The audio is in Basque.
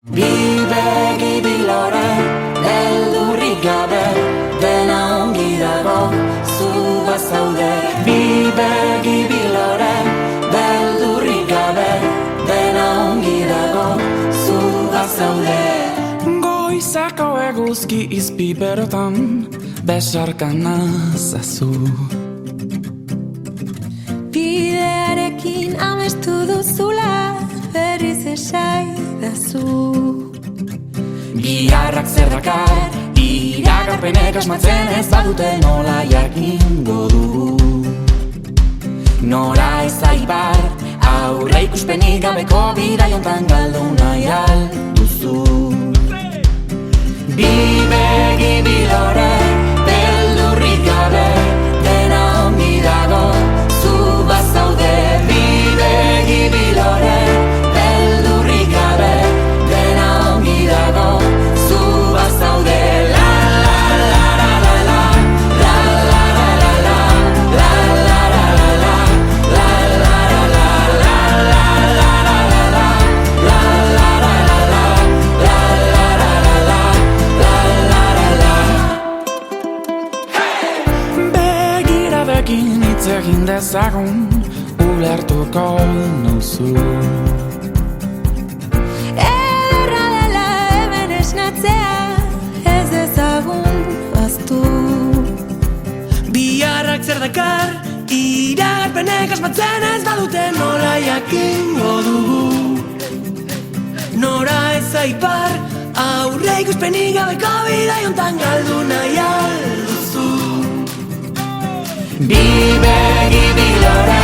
Bi begi bilore, beldurrik gabe, dena ongi dago, zu bazaude. Bi begi bilore, beldurrik gabe, dena ongi dago, zu bazaude. Goizako eguzki izpiberotan, besarkan nazazu. Bidearekin amestu duzula, berriz esaidazu. Biharrak zer dakar, iragarpenek asmatzen ez badute nola jakingo dugu. Nora ez aipar, aurre ikuspenik gabeko bidaiontan galdu nahi alduzu. Bi begi bilore, beldurrik gabe, dena ongi dago, zu bazaude. Bi begi bilore, beldurrik gabe, dena ongi dago, zu bazaude. La la la la la la, la la la la la, la la la la la, la la la la la, la la la la la, la la la la la, la la la la la, la la la la. Begiradekin hitz egin dezagun, ulertuko nauzu. Ederra dela hemen esnatzea, ez ezagun baztu. Biharrak zer dakar, iragarpenek asmatzen ez badute nola jakingo dugu. Nora ez aipar, aurre ikuspenik gabeko bidaiontan galdu nahi alduzu. Bi begi bilore,